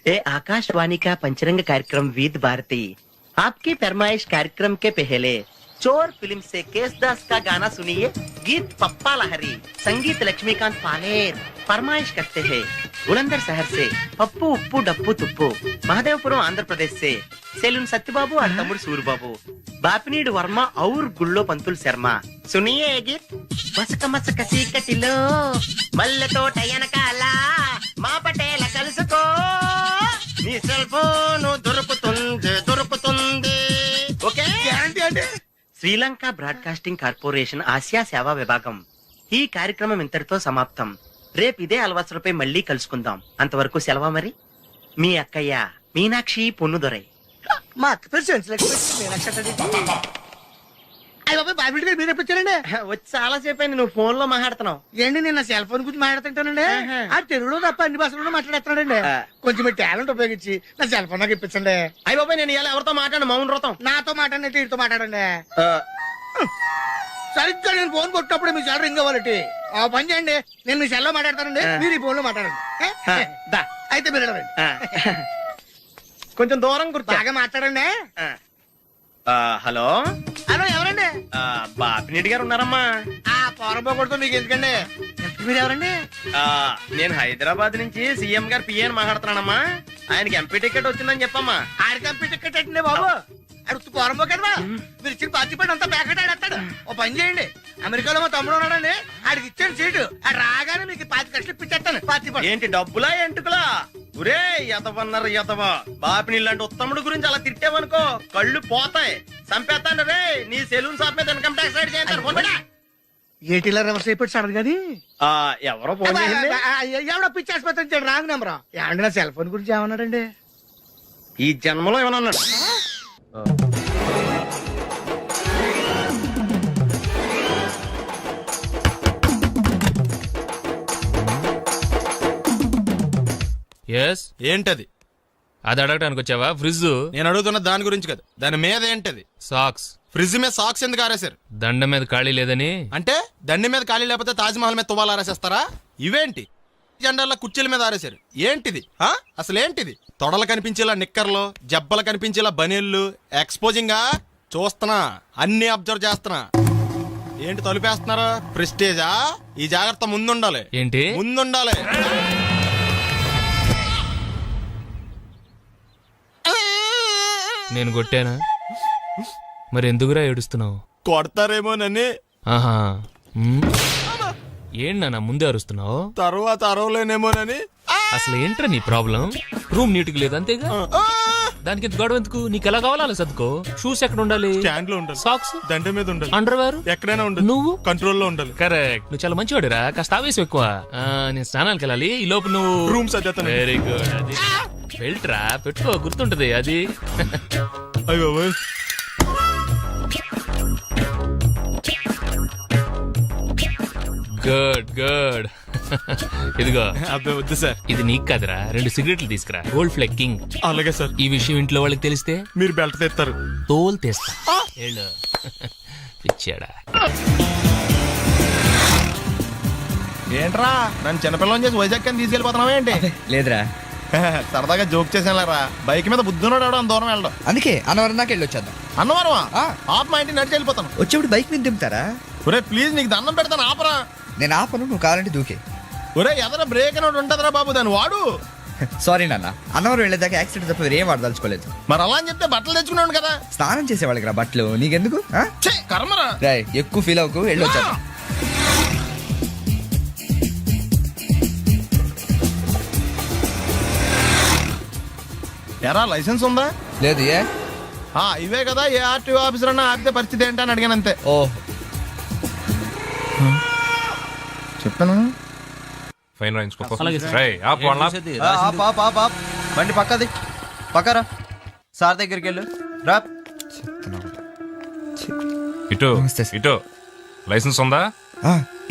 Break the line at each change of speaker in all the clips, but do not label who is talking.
ए आकाशवाणी का पंचरंग कार्यक्रम विद भारती आपकी फरमाइश कार्यक्रम के पहले चोर फिल्म से केसदास का गाना सुनिए। गीत पप्पा लहरी, संगीत लक्ष्मीकांत पालेर। फरमाइश करते हैं बुलंदर शहर से पप्पू उप्पू डप्पू तुप्पू, महादेवपुरम आंध्र प्रदेश से सेलून सत्यबाबू और तमुड़ सूरबाबू, बापनीड वर्मा और गुल्लो पंतुल शर्मा। सुनिए ये गीत। मसक मसक सीकटिलो मल्ल तोट एनकाला మా పటేల కలుసుకో నీ సెల్ ఫోన్ దొరుకుతుంది ఓకే గ్యారంటీ అంటే శ్రీలంక బ్రాడ్కాస్టింగ్ కార్పొరేషన్ ఆసియా సేవా విభాగం ఈ కార్యక్రమం ఇంతటితో సమాప్తం. రేపు ఇదే అలవాసులపై మళ్ళీ కలుసుకుందాం. అంతవరకు సెలవు మరి. మీ అక్కయ్య మీనాక్షి పొన్నుదొరై.
మా అక్క పేరు సెన్స్లెక్స్ మీనాక్షి. మీరు ఎప్పుడు వచ్చారండి?
వచ్చి చాలా సేపు అయింది. నువ్వు ఫోన్ లో మాట్లాడుతున్నావు
ఏంటి? నేను నా సెల్ ఫోన్ గురించి మాట్లాడుతుంటానండి. ఆ తెలుగులో తప్ప అన్ని భాషల్లో మాట్లాడేస్తున్నాడండి. కొంచెం మీ టాలెంట్ ఉపయోగించి నా సెల్ ఫోన్ నాకు ఇప్పించండి.
అయ్యి బాబాయ్, నేను ఇలా ఎవరితో మాట్లాడు? మౌన వ్రతం.
నాతో మాట్లాడినట్టు వీటితో మాట్లాడండి. సరిగ్గా నేను ఫోన్ కొట్టినప్పుడు మీ సెల్ రింగ్ అవ్వాలంటే ఆ పని చేయండి. నేను మీ సెల్ లో మాట్లాడతానండి, మీరు ఈ ఫోన్ లో మాట్లాడండి. అయితే మీరు వెళ్ళండి.
కొంచెం దూరం కూర్చో.
బాగా మాట్లాడండి.
హలో
హలో, ఎవరండి?
బాపినీటి గారు ఉన్నారమ్మా?
ఆ పోరపోకూడదు మీకు ఎందుకండి. మీరు ఎవరండి?
నేను హైదరాబాద్ నుంచి సీఎం గారు పిఏని మాట్లాడుతున్నానమ్మా. ఆయనకి ఎంపీ టికెట్ వచ్చిందని చెప్పమ్మా.
ఆడికి ఎంపీ టికెట్ అండి బాబు. అడుగుతూ పోరంపో కదా. మీరు ఇచ్చిన పార్టీపడి అంతా ప్యాకెట్ ఆడేస్తాడు. ఓ పని చేయండి, అమెరికాలో మా తమ్ముడు ఉన్నాడండి, ఆడికి ఇచ్చాను సీటు. ఆడు రాగానే మీకు 5 లక్షలు ఇప్పించేస్తాను పార్టీ.
ఏంటి డబ్బులా ఎంటుకులా? ఒరే ఎదవన్నారు ఎదవ. బాపినీళ్ళంటే ఉత్తముడు గురించి అలా తిట్టావనుకో కళ్ళు పోతాయి. చంపేస్తాను రే. నీ సెలూన్ షాప్ మీద ఇన్కమ్ ట్యాక్స్ రైడ్ చేయండి.
ఏటీలో రివర్స్ అయిపోయి సార్ కానీ
ఎవరో ఫోన్ చేసింది.
ఎవడో పిచ్చి ఆసుపత్రి రాంగ్ నెంబర్. ఏమండి నా సెల్ ఫోన్ గురించి ఏమన్నాడండి?
ఈ జన్మలో ఏమన్నా అన్నాడు?
ఏంటది?
అది అడగడానికి వచ్చావా? ఫ్రిడ్జ్.
నేను అడుగుతున్న దాని గురించి కదా, దాని మీద ఏంటది?
సాక్స్.
ఫ్రిడ్జ్ మీద సాక్స్ ఎందుకు ఆరేశారు?
దండ మీద ఖాళీ లేదని.
అంటే దండి మీద ఖాళీ లేకపోతే తాజ్మహల్ మీద తువ్వాలు ఆరేసేస్తారా? ఇవేంటి జెండాల కుర్చీల మీద ఆరేశారు? ఏంటిది అసలు ఏంటిది? తొడలు కనిపించేలా నిక్కర్లు, జబ్బలు కనిపించేలా బనీళ్లు, ఎక్స్పోజింగ్ గా చూస్తున్నా, అన్ని అబ్జర్వ్ చేస్తున్నా. ఏంటి తలుపేస్తున్నారా? ప్రెస్టేజా? ఈ జాగ్రత్త ముందుండాలి.
ఏంటి
ముందుండాలి?
నేను కొట్టానా? మరి ఎందుకురా ఏడుస్తున్నావు?
కొడతారేమోనని.
ఆహా, ఏంటి ముందే అరుస్తున్నావు?
తర్వాత అరవలేనేమోనని.
అసలు ఏంట్రా నీ ప్రాబ్లం? రూమ్ నీట్ గా లేదు అంతేగా, దానికి ఎంత గొడవ ఎందుకు? నీకు ఎలా కావాలో అలా సర్దుకో. షూస్ ఎక్కడ ఉండాలి?
స్టాండ్ లో ఉండాలి.
సాక్స్
దండ మీద ఉండాలి.
అండర్వేర్
ఎక్కడైనా ఉండాలి.
నువ్వు
కంట్రోల్ లో ఉండాలి.
కరెక్ట్. నువ్వు చాలా మంచివాడిరా. కాస్త ఆవేశం ఎక్కువ. నేను స్నానానికి వెళ్ళాలి, ఈ లోపు నువ్వు
రూమ్ సర్దేస్తాను.
Very good. అది బెల్ట్రా, పెట్టుకో, గుర్తుంటది అది.
అయ్యో
గుడ్ గుడ్. ఇదిగో.
అబ్బాయి వద్దు సార్.
ఇది నీకు కాదురా, 2 సిగరెట్లు తీసుకురా. Gold ఫ్లెగ్ king.
అలాగే సార్.
ఈ విషయం ఇంట్లో వాళ్ళకి తెలిస్తే
మీరు బెల్ట్ తెస్తారు.
తోలు తెస్తా. వెళ్ళు. పిచ్చాడా.
ఏంట్రా నన్ను చిన్నపిల్లని చేసి వైజాగ్ అని తీసుకెళ్ళిపోతున్నావా ఏంటి?
లేదురా,
సరదాగా జోక్ చేసానురా. బైక్ మీద బుద్ధున్నాడు అంత దూరం వెళ్ళడం.
అందుకే అన్నవరం దాకా వెళ్ళి వచ్చేద్దాం.
అన్నవరమా? ఆప్ మా ఇంటికి నడిచి వెళ్ళిపోతాను.
వచ్చేప్పుడు బైక్ మీద దింపుతారా?
ఒరే ప్లీజ్, నీకు దండం పెడతాను, ఆపరా.
నేను ఆపను, నువ్వు కావాలంటే దూకే.
ఒరే ఎదర బ్రేక్ అని ఉంటుందిరా బాబు, దాన్ని వాడు.
సారీ నాన్న, అన్నవరం వెళ్ళేదాకా యాక్సిడెంట్ తప్ప వేరేం వాడదలుచుకోలేదు.
మరి అలా అని చెప్తే బట్టలు తెచ్చుకున్నాను కదా.
స్నానం చేసేవాళ్ళకి రా బట్టలు, నీకెందుకు?
కర్మరా.
ఎక్కువ ఫీల్ అవ్వకు, వెళ్ళి వచ్చేద్దాం.
ఎరా లైసెన్స్ ఉందా?
లేదు. ఏ
ఇవే కదా, ఏ ఆర్టీఓ ఆఫీసర్ అన్నా ఆపితే పరిస్థితి ఏంటి అని అడిగాను అంతే.
ఓ
చెప్తాను.
ఫైన్
బండి పక్కది, పక్కరా. సార్ దగ్గరికి వెళ్ళు రా.
ఇటు ఇటు. లైసెన్స్ ఉందా?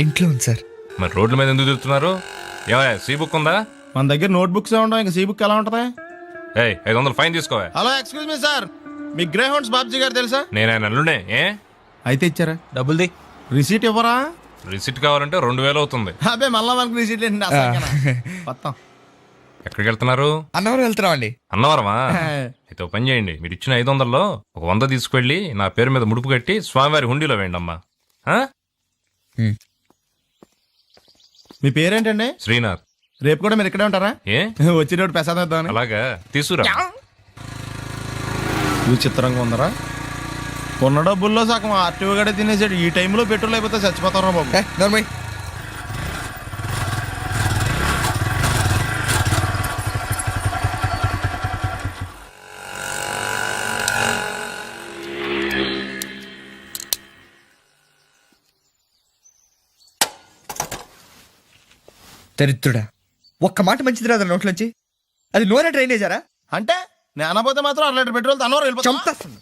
ఇంట్లో ఉంది సార్.
మరి రోడ్ల మీద ఎందుకు తిరుగుతున్నారు? ఏమయ్యా, సీ బుక్ ఉందా?
మన దగ్గర నోట్ బుక్స్ ఉండవు, ఇంకా సీ బుక్ ఎలా ఉంటది?
500 ఫైన్ తీసుకోవా.
హలో ఎక్స్క్యూజ్ మీ సార్, మీ గ్రే హౌండ్స్ బాబ్జీ గారు తెలుసా?
నేను ఆయన అల్లుడే.
అయితే ఇచ్చారా?
డబ్బుల్ది.
రిసీట్ ఇవ్వరా?
రిసిట్ కావాలంటే 2000 అవుతుంది.
అబ్బే మళ్ళా మనకు రిసీట్ మొత్తం
ఎక్కడికి వెళ్తున్నారు?
అన్నవరం వెళ్తున్నాం అండి.
అన్నవరమా? అయితే ఒక పని చేయండి, మీరు ఇచ్చిన 500లో ఒక 100 తీసుకెళ్లి నా పేరు మీద ముడుపు కట్టి స్వామివారి హుండీలో వేయండి అమ్మా. ఆ?
మీ పేరేంటండి?
శ్రీనాథ్.
రేపు కూడా మీరు ఇక్కడే ఉంటారా?
ఏ
వచ్చినప్పుడు ప్రసాదం ఇద్దామని.
అలాగా, తీసుకురా.
విచిత్రంగా ఉందరా, ఉన్న డబ్బుల్లో సగం ఆర్టీఓ గడే తినేసాడు. ఈ టైంలో పెట్రోల్ అయిపోతే చచ్చిపోతారా బాబు.
నోర్మై. దరిద్రుడా, ఒక్క మాట మంచిది రాదా నోట్లోంచి? అది నూనె డ్రైనేజారా?
అంటే నేను అనబోతే మాత్రం 2 లీటర్ పెట్రోల్ అన్నవరం వెళ్ళిపోతాం.
చంపేస్తుంది.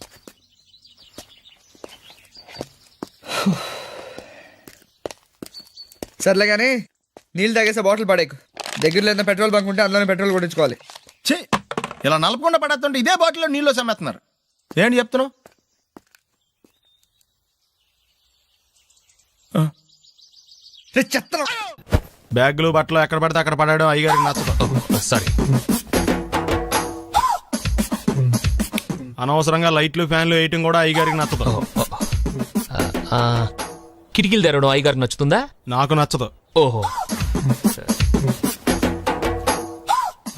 సర్లే కానీ నీళ్ళు తాగేసే బాటిల్ పడేకు. దగ్గరలో ఏదైనా పెట్రోల్ బంక్ ఉంటే అందులోనే పెట్రోల్ కొట్టించుకోవాలి.
ఛీ, ఇలా నలపకుండా పడేస్తుంటే ఇదే బాటిల్లో నీళ్ళు సమ్మేస్తున్నారు. ఏంటి చెప్తున్నావు?
చెత్త.
బ్యాగులు బట్టలు ఎక్కడ పడితే అక్కడ పడడం అయ్యగారికి నచ్చదు.
సారీ.
అనవసరంగా లైట్లు ఫ్యాన్లు వేయటం కూడా అయ్యగారికి నచ్చదు.
కిటికీలు తెరవడం అయ్యగారికి నచ్చుతుందా?
నాకు నచ్చదు.
ఓహో.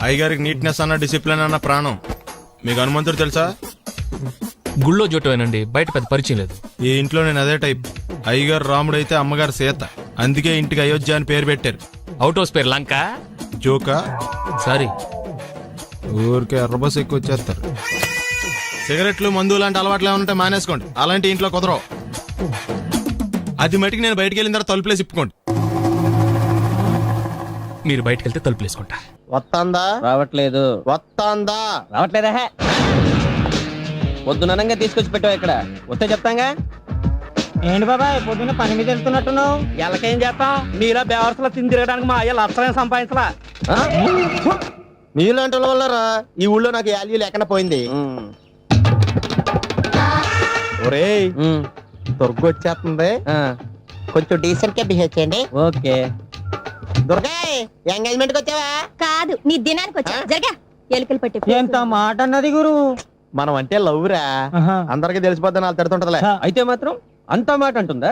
అయ్యగారికి నీట్నెస్ అన్న డిసిప్లిన్ అన్న ప్రాణం. మీకు హనుమంతుడు తెలుసా?
గుళ్ళో జోటమేనండి, బయట పెద్ద పరిచయం లేదు.
ఈ ఇంట్లో నేను అదే టైప్. అయ్యగారు రాముడు అయితే అమ్మగారు సీత. అందుకే ఇంటికి అయోధ్య అని పేరు పెట్టారు.
అవుట్ హౌస్ పేరు లంక.
జోకా?
సారీ.
ఊరికే ఎర్రబస్ ఎక్కువ వచ్చేస్తారు. సిగరెట్లు మందు లాంటి అలవాట్లు ఏమంటే మానేసుకోండి. అలాంటి ఇంట్లో కుదరవు. అది మటుకు నేను బయటికి వెళ్ళిన తర్వాత తలుపులేసి ఇప్పుకోండి.
మీరు బయటకు వెళ్తే తలుపులు వేసుకుంటా.
వస్తాందా?
రావట్లేదు.
వస్తాందా?
రావట్లేదా? పొద్దుననంగా తీసుకొచ్చి పెట్టావు ఇక్కడ, వస్తే చెప్తాంగా. ఏంటి బాబాయ్ పొద్దున్న పని మీద వెళ్తున్నట్టున్నావు? ఎలాకేం చేస్తాం, మీలా బేవర్సలో తిని తిరగడానికి మా అయ్య లక్షణం సంపాదించలా.
మీలాంటి వల్లరా ఈ ఊళ్ళో నాకు వాల్యూ లేకుండా పోయింది. ఒరేయ్, దుర్గ వచ్చేస్తుంది, కొంచెం డీసెంట్ గా బిహేవ్ చేయండి.
ఓకే.
దుర్గా, ఎంగేజ్మెంట్ కి వచ్చావా?
కాదు, నీ దినానికి వచ్చా. జరగా ఎలుకలు పట్టి
ఎంత మాట అన్నది గురు.
మనం అంటే లవ్ రా, అందరికి తెలిసిపోద్దని వాళ్ళు తిడుతుంటదిలే.
అయితే మాత్రం అంత మాట అంటుందా?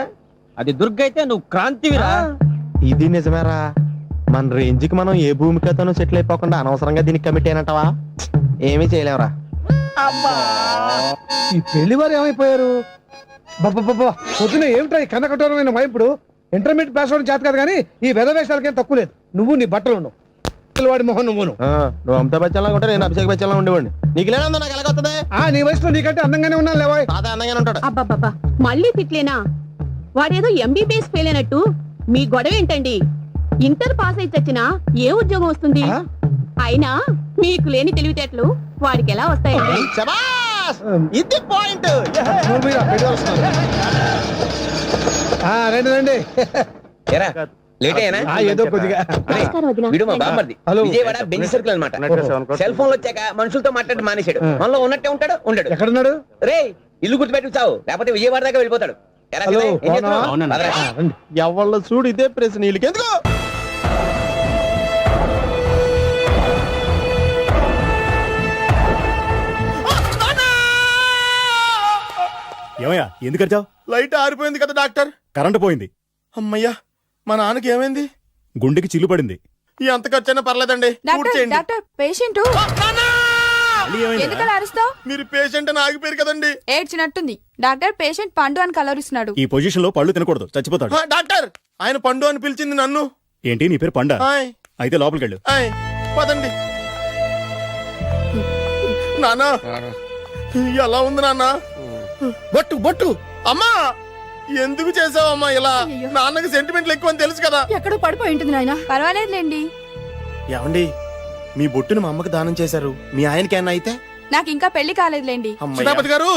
అది దుర్గ అయితే నువ్వు క్రాంతివిరా.
ఇది నిజమేరా. మన రేంజ్ కి మనం ఏ భూమికతోనూ సెటిల్ అయిపోకుండా అనవసరంగా దీనికి కమిట్ అయినట్టవా? ఏమీ చేయలేవురా.
ఈ పెళ్లి వారు ఏమైపోయారు? బాబా పొద్దున ఏమిటా ఈ కన్నకఠోరమైన వైపుడు? ఇంటర్మీడియట్ పాస్ అవడం చేత కాదు కానీ ఈ వెధవేషాలకేం తక్కువ లేదు. నువ్వు నీ బట్టలు ఉండవు, వాడి మొహం నువ్వును.
నువ్వు అమితాబ్ బచ్చన్ లాగా ఉంటే నేను అభిషేక్ బచ్చన్ లాగా ఉండేవాడిని. నీకు లేనందో నాకు ఎలాగొస్తుంది?
నీ వయసులో నీకంటే అందంగానే ఉన్నాను లేవా?
తాత అందంగానే ఉంటాడు.
అబ్బాబ్బా, మళ్ళీ తిట్లేనా? వాడేదో ఎంబీబీఎస్ ఫెయిల్ అయినట్టు మీ గొడవ ఏంటండి? ఇంటర్ పాస్ అయితే వచ్చినా ఏ ఉద్యోగం వస్తుంది? అయినా మీకు లేని తెలివితేటలు వాడికి ఎలా వస్తాయండి?
శభాష్! ఇది పాయింట్.
రండి రండి.
లేట్ అయినా
ఏదో కొద్దిగా.
నమస్కారం వదినా.
వీడు మా బామ్మర్ది.
హలో.
విజయవాడ బెంజ్ సర్కిల్ అన్నమాట. సెల్ ఫోన్ వచ్చాక మనుషులతో మాట్లాడి మానేశాడు. మనలో ఉన్నట్టే ఉంటాడు, ఉండడు.
ఎక్కడున్నాడు?
రే, ఇల్లు గుర్తుపెట్టి చావు, లేకపోతే విజయవాడ దాకా వెళ్ళిపోతాడు. ఎరా
హలో,
శివయ్య, ఏం చేస్తున్నావు?
బాగున్నావా?
పదరా.
రండి.
ఎవళ్ళ చూడు ఇదే ప్రశ్న. వీళ్ళకి ఎందుకు?
ఏమయ్యా ఎందుకు వచ్చావు?
లైట్ ఆరిపోయింది కదా డాక్టర్.
కరెంటు పోయింది.
అమ్మయ్యా, మా నాన్నకి ఏమైంది?
గుండెకి చిల్లు పడింది.
ఎంత ఖర్చైనా పర్లేదండి, పూర్తి చేయండి.
డాక్టర్ పేషెంట్ ఎందుకలా అరుస్తావు?
మీరు పేషెంట్ అని ఆగిపోయారు కదండి.
ఏడ్చినట్టుంది. డాక్టర్ పేషెంట్ పండు అని కలరిస్తున్నాడు.
ఈ పొజిషన్ లో పళ్ళు తినకూడదు, చచ్చిపోతాడు.
డాక్టర్, ఆయన పండు అని పిలిచింది నన్ను.
ఏంటి నీ పేరు పండా?
ఆయ్,
అయితే లోపలికి వెళ్ళు.
ఆయ్, పదండి. నానా, ఎలా ఉంది నాన్న? బొట్టు బొట్టు. అమ్మా, ఎందుకు చేసావమ్మా ఇలా? నాన్నకి సెంటిమెంట్లు ఎక్కువ అని తెలుసు కదా.
ఎక్కడో పడిపోయి ఉంటుంది నాయన. పర్వాలేదులేండి.
ఏమండి, మీ బొట్టును మా అమ్మకి దానం చేశారు, మీ ఆయనకి ఏమన్నా అయితే?
నాకు ఇంకా పెళ్లి కాలేదులేండి.
సీతాపతి గారు,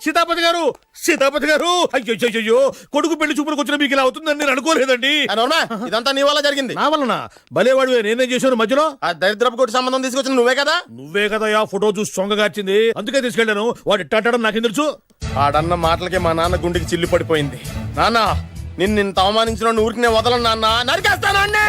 సీతాపతి గారు, సీతాపతి గారు, అయ్యో కొడుకు పెళ్లి చూపులకు వచ్చిన మీకు ఇలా అవుతుందని నేను అనుకోలేదండి.
అవునా, ఇదంతా నీ వల్ల జరిగింది.
నా వలన? భలేవాడు, నేనేం చేశాను మధ్యలో?
ఆ దరిద్రపు కొట్టి సంబంధం తీసుకొచ్చిన నువ్వే కదా.
నువ్వే కదా ఆ ఫోటో చూసి సొంగగార్చింది, అందుకే తీసుకెళ్ళాను. వాడు ఇట్టాడడం నాకేం తెలుసు?
ఆడన్న మాటలకే మా నాన్న గుండెకి చిల్లు పడిపోయింది. నాన్న, నిన్ను ఇంత అవమానించిన ఊరికి నేను వదలను నాన్న, నరికేస్తాను అన్నే.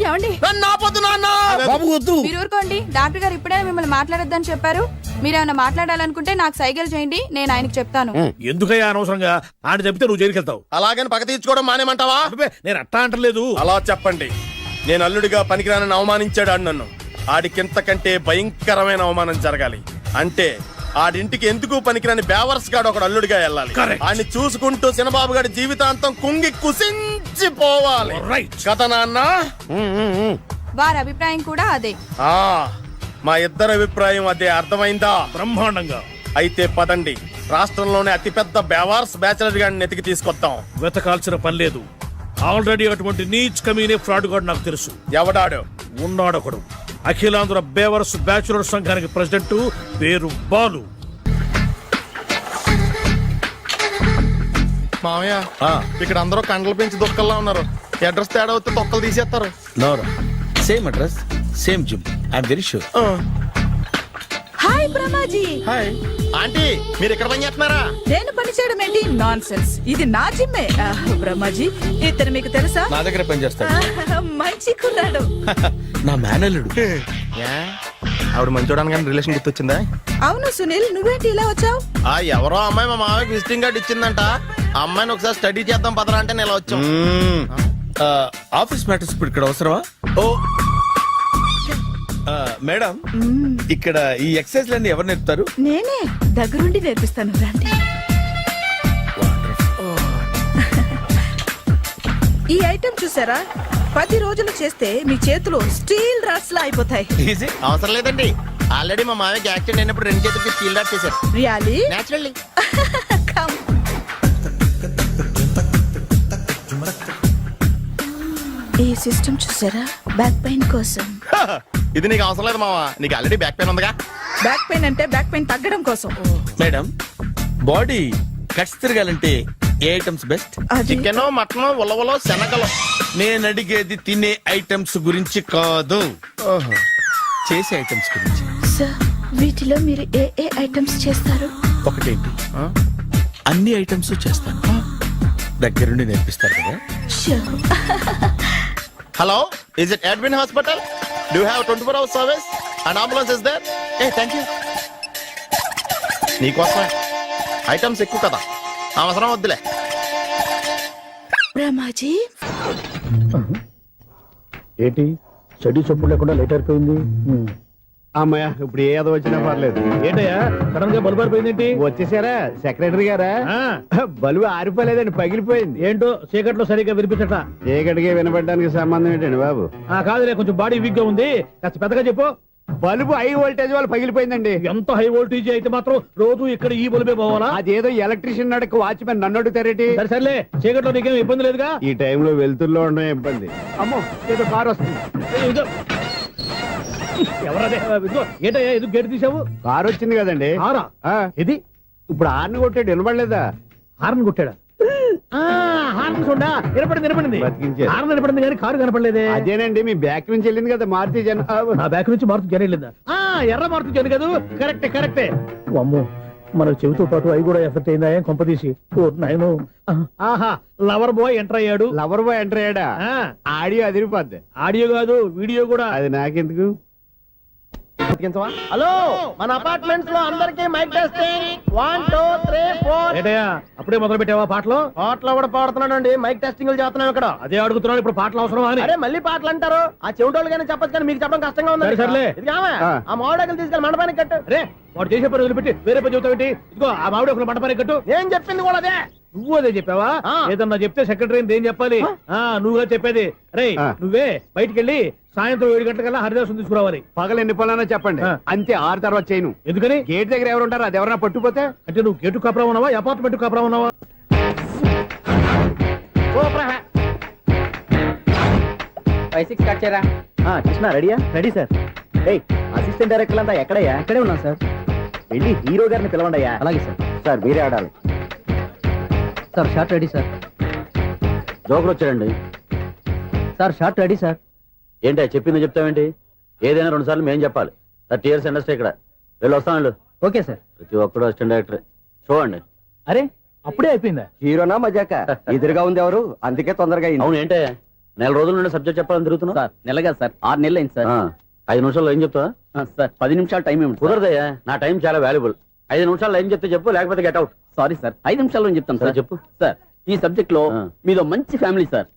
ఏమండి
నన్ను ఆపొద్దు నాన్న.
బాబు వద్దు.
మీరు ఊరుకోండి. డాక్టర్ గారు ఇప్పుడే మిమ్మల్ని మాట్లాడొద్దని చెప్పారు. మీరేమైనా మాట్లాడాలనుకుంటే నాకు సైగలు చేయండి, నేను ఆయనకి చెప్తాను.
ఎందుకయ్యా అనవసరంగా ఆయన చెప్తే నువ్వు జైలుకి వెళ్తావు.
అలాగని పగ తీర్చుకోవడం మానేమంటావా?
నేను అట్టా అంటలేదు.
అలా చెప్పండి. నేను అల్లుడిగా పనికిరానని అవమానించాడు ఆడు నన్ను. ఆడికింతకంటే భయంకరమైన అవమానం జరగాలి. అంటే ఆడింటికి ఎందుకు పనికిరాని బేవర్స్ గాడు ఒకడు అల్లుడిగా వెళ్ళాలి. ఆడిని చూసుకుంటూ చిన్నబాబు గారి జీవితాంతం కుంగి కుసించిపోవాలి. కదా నాన్న?
వారి అభిప్రాయం కూడా అదే.
ఆ మా ఇద్దరి అభిప్రాయం అదే. అర్థమైందా?
బ్రహ్మాండంగా.
అయితే పదండి, రాష్ట్రంలోనే అతిపెద్ద బేవార్స్ బ్యాచిలర్ గాడిని ఎతికి తీసుకొద్దాం.
వెతకాల్సిన పని లేదు. ఆల్రెడీ అటువంటి నీచ్ కమీనే ఫ్రాడ్ గాడు నాకు తెలుసు.
ఎవడాడు?
ఉన్నాడొకడు. అఖిలాంధ్ర బేవర్స్ బ్యాచులర్ సంఘానికి ప్రెసిడెంట్, పేరు బాలు.
మామయ్య, ఇక్కడ అందరూ కండలు పెంచి దుక్కల్లా ఉన్నారు. అడ్రస్ తేడా వస్తే తొక్కలు తీసేస్తారు.
Same address, same gym. I'm very sure.
Hi Brahmaji.
Hi aunty, మీరు ఇక్కడ పని చేస్తున్నారా?
నేను పని చేయడం ఏంటి? Non sense. ఇది నా జిమ్మే. బ్రహ్మాజీ, ఇతను మీకు తెలుసా?
నా దగ్గర పని చేస్తాడు.
మంచి కుర్రాడు.
నా మేనల్లుడు.
ఆవిడ మంచోడానికి కానీ రిలేషన్ గుర్తొచ్చిందా?
అవును సునీల్, నువ్వేంటి ఇలా వచ్చావు?
ఎవరో అమ్మాయి మా మామయ్యకి విజిటింగ్ కార్డు ఇచ్చిందంట. ఆ అమ్మాయిని ఒకసారి స్టడీ చేద్దాం పదరా అంటే నేను ఇలా వచ్చాం.
ఆఫీస్ మ్యాటర్స్ ఇప్పుడు ఇక్కడ అవసరమా? ఓ మేడం, ఇక్కడ ఈ ఎక్సర్సైజ్ లన్నీ ఎవరు నేర్పుతారు?
నేనే దగ్గరుండి నేర్పిస్తాను, రండి. ఈ ఐటెం చూసారా? 10 రోజులు చేస్తే మీ చేతులు స్టీల్ రాట్స్ లా అయిపోతాయి.
అవసరం లేదండి, ఆల్రెడీ మా మామయ్యకి యాక్సిడెంట్ అయినప్పుడు 2 చేతులకి స్టీల్ డాట్ చేశారు.
రియల్లీ?
నేచురల్లీ.
కమ్. ఈ సిస్టమ్ చూసారా? బ్యాక్ పెయిన్ కోసం.
ఇది నీకు అవసరం లేదు మావా, నీకు ఆల్రెడీ బ్యాక్ పెయిన్ ఉందిగా.
బ్యాక్ పెయిన్ అంటే బ్యాక్ పెయిన్ తగ్గడం కోసం.
మేడం, బాడీ కట్స్ తిరగాలంటే ఏ ఐటమ్స్ బెస్ట్?
చికెన్, మటన్, ఉలవలో, శనగలు.
నేను అడిగేది తినే ఐటమ్స్ గురించి కాదు, చేసే ఐటమ్స్ గురించి.
సార్, వీటిలో మీరు ఏ ఏ ఐటమ్స్ చేస్తారు?
ఒకటేంటి, అన్ని ఐటమ్స్ చేస్తాను. దగ్గరుండి నేర్పిస్తారు కదా.
Hello, is it admin hospital? Do you have 24 hours service and ambulance is there? Thank you. నీకోసమే. ఐటమ్స్ ఎక్కువ కదా, అవసరం వద్దులే.
బ్రహ్మాజీ,
ఏంటి చెడు చొప్పుడు లేకుండా లేట్ అయిపోయింది.
అమ్మాయ, ఇప్పుడు ఏదో వచ్చినా పర్లేదు.
ఏంటయ్యా సడన్ గా బల్బు అయిపోయింది?
వచ్చేసారా సెక్రటరీ గారా? బలువు ఆరిపోలేదండి, పగిలిపోయింది.
ఏంటో చీకట్లో సరిగ్గా వినిపించట.
చీకటికి వినపడడానికి సంబంధం ఏంటండి బాబు?
కాదులే, కొంచెం బాడీ వీక్ గా ఉంది, కాస్త పెద్దగా చెప్పు.
బల్బు హై వోల్టేజ్ వాళ్ళు పగిలిపోయిందండి.
ఎంత హై వోల్టేజ్ అయితే మాత్రం రోజు ఇక్కడ ఈ బల్బే పోవాలా?
అదేదో ఎలక్ట్రీషియన్ నడక వాచ్మెన్ నన్ను అడుగుతారేటి?
సర్లే, చీకట్లో నీకేం ఇబ్బంది లేదుగా?
ఈ టైంలో వెళ్తుల్లో ఉండడం ఇబ్బంది. అమ్మో, ఏదో కారు వస్తుంది.
ఎవరదే? ఏంటయ్యా ఎందుకు గేట్ తీసావు?
కారు వచ్చింది కదండి.
కారా? ఇది
ఇప్పుడు హార్న్ కొట్టాడు, వినపడలేదా?
హార్న్ కొట్టాడా? హార్న్ చూడా వినపడింది.
బతికించారు.
హార్న్ వినపడింది కానీ కారు కనపడలేదే.
అదేనండి, మీ బ్యాక్ నుంచి వెళ్ళింది కదా మారుతి జన.
నా బ్యాక్ నుంచి మారుతి జన వెళ్ళిందా? ఎర్ర మారుతి జన కదా. కరెక్టే. అమ్మో, మనకు చెవితో పాటు అవి కూడా ఎఫెక్ట్ అయిందా కొంపదీసి? నాయను. ఆహా, లవర్ బాయ్ ఎంటర్ అయ్యాడు.
లవర్ బాయ్ ఎంటర్ అయ్యాడా? ఆడియో అదిరిపోద్ది.
ఆడియో కాదు, వీడియో కూడా.
అది నాకెందుకు?
హలో, మన అపార్ట్మెంట్స్ లో అందరికీ మైక్ టెస్టింగ్. 1 2 3 4.
ఏంటయ్యా అప్పుడే మొదలు పెట్టావా పాటలు?
పాటలు కూడా పాడుతున్నాడు, మైక్ టెస్టింగ్ చేస్తున్నాం ఇక్కడ.
అదే అడుగుతున్నాడు, ఇప్పుడు పాటలు అవసరమా అని.
అరే మళ్ళీ పాటలు అంటారు, ఆ చెవిటోళ్ళు కానీ చెప్పచ్చు కానీ మీకు చెప్పడం కష్టంగా ఉంది.
సర్లే.
ఆ మామిడాకులు తీసుకెళ్ళి మండపానికి కట్టు.
రే, వాడు చేసే పని వదిలిపెట్టి వేరే పని చెబుతావేంటి? ఇదిగో ఆ మామిడి ఒక మంటపానికి కట్టు.
ఏం చెప్పింది కూడా అదే.
నువ్వు అదే చెప్పావా? ఏదన్నా చెప్తే సెక్రటరీ ఏం చెప్పాలి? నువ్వుగా చెప్పేది. రే, నువ్వే బయటికి వెళ్ళి సాయంత్రం 7 గంటలకల్లా హరిదాసు తీసుకురావాలి.
పగలు ఎన్ని పనులన్నా చెప్పండి, అంతే. 6 తర్వాత చేయను.
ఎందుకని?
గేట్ దగ్గర ఎవరు ఉంటారు, అది ఎవరన్నా పట్టుపోతే.
అంటే నువ్వు గేటు కాపురా ఉన్నావా, అపార్ట్మెంట్ కాపురా ఉన్నావా?
కృష్ణ రెడీయా? Ready sir. అసిస్టెంట్ డైరెక్టర్ అంతా ఎక్కడయ్యా? ఇక్కడే ఉన్నాం సార్. వెళ్ళి హీరో గారిని పిలవండి అయ్యా. అలాగే సార్. సార్ మీరే ఆడాలి sir. Short ready sir. Joker వచ్చాడండి సార్. Short ready sir. ఏంటి చెప్పింది చెప్తావేంటి? ఏదైనా 2 సార్లు మేము చెప్పాలి. 30 years ఇండస్ట్రీ ఇక్కడ. వెళ్ళి వస్తాను. Okay sir. ప్రతి ఒక్కడు అసిస్టెంట్ డైరెక్టర్ చూడండి. అరే
అప్పుడే అయిపోయిందా?
హీరోనా మజాక ఎదురుగా ఉంది ఎవరు, అందుకే తొందరగా అయింది.
అవును ఏంటే నెల రోజుల నుండి సబ్జెక్ట్ చెప్పాలని తిరుగుతున్నా
సార్ నెలగా సార్ 6 నెలలు అయింది సార్.
5 నిమిషాల్లో ఏం చెప్తా
సార్ 10 నిమిషాలు టైం ఇవ్వండి.
కుదరదయ్యా, నా టైం చాలా వాల్యుబుల్. 5 నిమిషాల్లో ఏం చెప్తే చెప్పు, లేకపోతే గెట్ అవుట్.
సారీ సార్ 5 నిమిషాల్లో చెప్తాను సార్.
చెప్పు.
సార్ ఈ సబ్జెక్ట్ లో మీదో మంచి ఫ్యామిలీ సార్.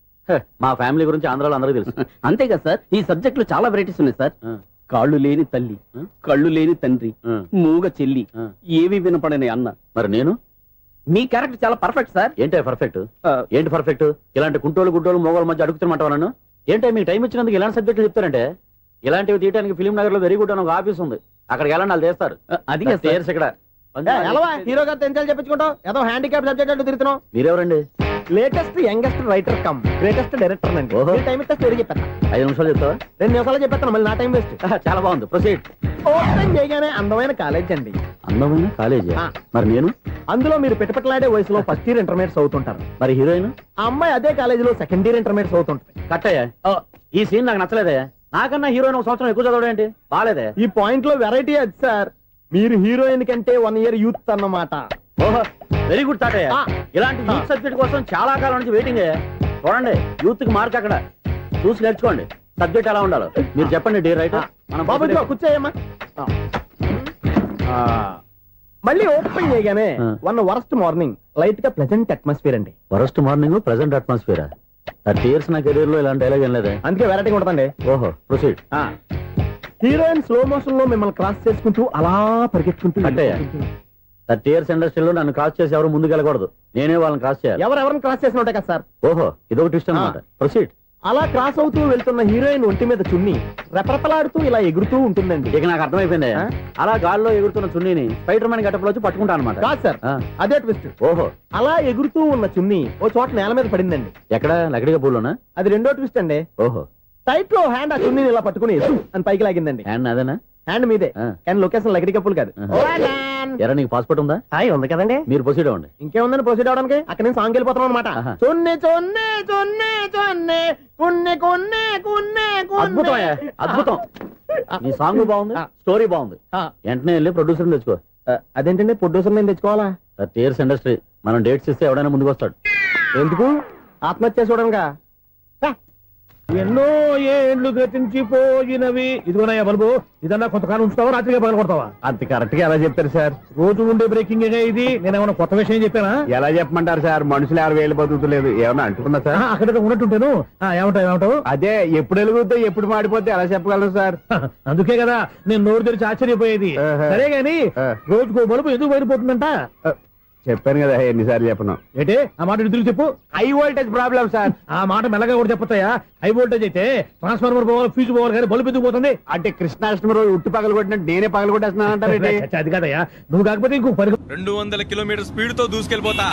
మా ఫ్యామిలీ గురించి ఆంధ్రాలో అందరికీ తెలుసు.
అంతేగా సార్ ఈ సబ్జెక్ట్ లో చాలా వెరైటీస్ ఉన్నాయి సార్. కాళ్ళు లేని తల్లి, కళ్ళు లేని తండ్రి, మూగ చెల్లి, ఏవి వినపడని అన్న.
మరి నేను
మీ క్యారెక్టర్ చాలా పర్ఫెక్ట్ సార్.
ఏంటే పర్ఫెక్ట్? ఏంటి పర్ఫెక్ట్? ఇలాంటి కుంటోళ్ళు గుడ్డోళ్ళు మోగోళ్ళ మధ్య అడుగుతున్నమాట నన్ను. ఏంటో మీకు టైం ఇచ్చినందుకు ఇలాంటి సబ్జెక్టులు చెప్తారంటే, ఇలాంటివి తీయడానికి ఫిలిం నగర్ లో వెరీ గుడ్ అని ఒక ఆఫీస్ ఉంది, అక్కడికి వెళ్ళండి, వాళ్ళు చేస్తారు.
అది
Theatres ఇక్కడ
హీరో గారితో ఎంజాయ్ చెప్పించుకుంటాం. ఏదో హ్యాండిక్యాప్ సబ్జెక్ట్ అంటూ తిరుగుతున్నాం.
మీరెవరండి?
Latest youngest writer cum greatest director అండి.
ఓహో.
టైం ఇస్తే స్టోరీ చెప్పేస్తా.
5 నిమిషాలు చెప్తావా?
2 నిమిషాలు చెప్పేస్తాను, మళ్ళీ నా టైం వేస్ట్.
చాలా బాగుంది, ప్రొసీడ్.
ఓపెన్ చేయగానే అందమైన కాలేజ్ అండి.
అందమైన కాలేజీ. మరి నేను?
అందులో మీరు పెట్టుపట్లాడే వయసులో ఫస్ట్ ఇయర్ ఇంటర్మీడియట్స్ అవుతుంటారు.
మరి హీరోయిన్?
ఆ అమ్మాయి అదే కాలేజీలో సెకండ్ ఇయర్ ఇంటర్మీడియట్స్ అవుతుంటుంది.
కట్టయ్యా, ఈ సీన్ నాకు నచ్చలేదే. నాకన్నా హీరోయిన్ ఒక సంవత్సరం ఎక్కువ చదవడం ఏంటి? బాలేదే.
ఈ పాయింట్ లో వెరైటీ అది సార్, మీరు హీరోయిన్ కంటే 1 ఇయర్ యూత్ అన్నమాట.
ఓహో, వెరీ గుడ్ తాటయ్య. ఇలాంటి యూత్ సబ్జెక్ట్ కోసం చాలా కాలం నుంచి వెయిటింగ్. చూడండి, యూత్ కి మార్క్ అక్కడ చూసి నేర్చుకోండి. సబ్జెక్ట్ ఎలా ఉండాలో మీరు చెప్పండి డీర్ రైటర్. మనం
బాబు కూర్చోయమ్మా. మళ్ళీ ఓపెన్ చేయగానే 1 వరస్ట్ మార్నింగ్, లైట్ గా ప్లెజెంట్ అట్మాస్ఫియర్ అండి.
First morning present atmosphere. 30 years నా కెరీర్ లో ఇలాంటి డైలాగ్ ఏం లేదే.
అందుకే వెరైటీ ఉంటుందండి.
ఓహో, ప్రొసీడ్.
హీరోయిన్ స్లో మోషన్ లో మిమ్మల్ని క్రాస్ చేసుకుంటూ అలా పరిగెత్తుకుంటూ
కట్టయ్య, 30 years ఇండస్ట్రీలో నన్ను క్రాస్ చేసి ఎవరు ముందుకు వెళ్ళకూడదు, నేనే వాళ్ళని క్రాస్ చేయాలి.
ఎవరెవరిని క్రాస్ చేసిన ఉంటాయి కదా సార్.
ఓహో, ఇదొక ట్విస్ట్ అన్నమాట. ప్రొసీడ్.
అలా క్రాస్ అవుతూ వెళ్తున్న హీరోయిన్ ఒంటి మీద చున్ని రెపరెపలాడుతూ ఇలా ఎగురుతూ ఉంటుందండి.
ఇక నాకు అర్థమైపోయింది. అలా గాల్లో ఎగురుతున్న చున్నీని స్పైడర్ మ్యాన్ గెటప్ లో వచ్చి పట్టుకుంటా అనమాట.
కాదు సార్, అదే ట్విస్ట్.
ఓహో,
అలా ఎగురుతూ ఉన్న చున్ని ఓ చోట నేల మీద పడిందండి.
ఎక్కడ? లకడిగా పూలోనా?
అది రెండో ట్విస్ట్ అండి.
ఓహో,
టైట్ లో హ్యాండ్ ఆ చున్నీని ఇలా పట్టుకుని అని పైకి లాగిందండి.
హ్యాండ్ అదేనా?
హ్యాండ్ మీదే, కానీ లొకేషన్ లకడి కప్పులు కాదు.
ఎరా, నీకు పాస్పోర్ట్ ఉందా?
హాయ్ ఉంది కదండి.
మీరు ప్రొసీడ్ అవ్వండి.
ఇంకేముందని ప్రొసీడ్ అవడానికి? అక్కడ నేను సాంగ్ వెళ్ళిపోతాం అనమాట. చొన్నే చొన్నే చొన్నే చొన్నే కున్నే కొన్నే కున్నే
అద్భుతం, అద్భుతం. నీ సాంగ్ బాగుంది, స్టోరీ బాగుంది. వెంటనే వెళ్ళి ప్రొడ్యూసర్ తెచ్చుకో.
అదేంటండి ప్రొడ్యూసర్ నేను తెచ్చుకోవాలా?
30 years ఇండస్ట్రీ, మనం డేట్స్ ఇస్తే ఎవడైనా ముందుకు వస్తాడు.
ఎందుకు? ఆత్మహత్య చూడనుగా. ఎన్నో ఏండ్లు గతించిపోయినవి. ఇదిగోనయ్యా బల్బు, ఇదన్నా కొంతకాలం ఉంచుతావా, రాత్రిగా పగల కొడతావా?
అంత కరెక్ట్ గా ఎలా చెప్తారు సార్?
రోజు ఉండే బ్రేకింగ్ ఇది. నేనేమన్నా కొత్త విషయం చెప్పానా?
ఎలా చెప్పమంటారు సార్? మనుషులు 60 బతుకుతలేదు, ఏమన్నా అంటున్నా సార్?
అక్కడ ఉన్నట్టుంటాను. ఏమంటావు?
అదే ఎప్పుడు వెలుగుతో ఎప్పుడు మాడిపోతే ఎలా చెప్పగలను సార్?
అందుకే కదా నేను నోరు తెరిచి ఆశ్చర్యపోయేది. సరే గాని రోజుకో బల్బు ఎందుకు బయటపోతుందంట?
చెప్పాను కదా ఎన్నిసార్లు చెప్పను.
ఏంటే ఆ మాట తిరిగి చెప్పు.
High voltage problem sir.
ఆ మాట మెల్లగా కూడా చెప్పొచ్చాయా? హై వోల్టేజ్ అయితే ట్రాన్స్ఫార్మర్ పోవాలి, ఫ్యూజ్ పోవాలి, కానీ బల్బు ఎందుకు పోతుంది?
అంటే కృష్ణాష్టమి రోజు ఉట్టి పగలు కొట్టినట్టు నేనే పగలు కొట్టేస్తున్నానంటారు.
అది కాదయ్యా, నువ్వు కాకపోతే ఇంకో
200 kilometers స్పీడ్ తో దూసుకెళ్ళిపోతా.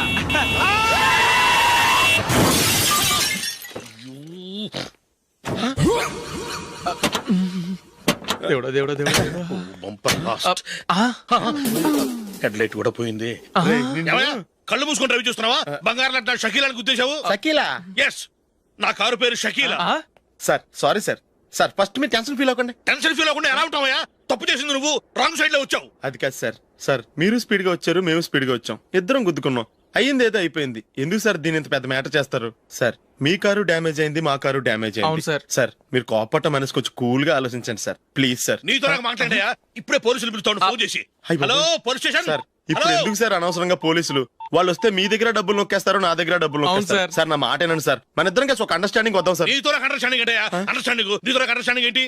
దేవుడా దేవుడా దేవుడా,
హెడ్ లైట్ కూడా పోయింది. కళ్ళు మూసుకొని రవి చూస్తున్నావా? బంగారం లాంటి షకీలాని గుద్దేశావు.
షకీలా?
ఎస్, నా కారు పేరు Shakeela.
Sir sorry sir. Sir first మీరు టెన్షన్ ఫీల్ అవ్వకండి.
టెన్షన్ ఫీల్ అవ్వకుండా ఎలా ఉంటావయ్యా? తప్పు చేసింది నువ్వు, రాంగ్ సైడ్ లో వచ్చావు.
అది కాదు సార్. సార్ మీరు స్పీడ్ గా వచ్చారు, మేము స్పీడ్ గా వచ్చాం, ఇద్దరం గుద్దుకున్నాం. అయ్యింది ఏదో అయిపోయింది. ఎందుకు సార్ దీని ఇంత పెద్ద మ్యాటర్ చేస్తారు? సార్ మీ కారు డ్యామేజ్ అయింది, మా కారు డ్యామేజ్ అయింది. సార్ మీరు కోపట్ట మనసు కొంచెం కూల్ గా ఆలోచించండి సార్, ప్లీజ్ సార్.
నీతో నాకు మాట్లాడాయా? ఇప్పుడే పోలీసులు పిలుస్తాను, ఫోన్ చేసి. Hello police station.
సార్ ఇప్పుడు ఎందుకు సార్ అనవసరంగా పోలీసులు? వాళ్ళు వస్తే మీ దగ్గర డబ్బులు నొక్కేస్తారు, నా దగ్గర డబ్బులు నొక్కేస్తారు. సార్ నా మాట ఏనండి సార్, మన ఇద్దరం కలిసి ఒక అండర్స్టాండింగ్ వద్దాం సార్.
నీతో నాకు అండర్స్టాండింగ్ ఏంటయ్యా? అండర్స్టాండింగ్ నీతో నాకు అండర్స్టాండింగ్ ఏంటి?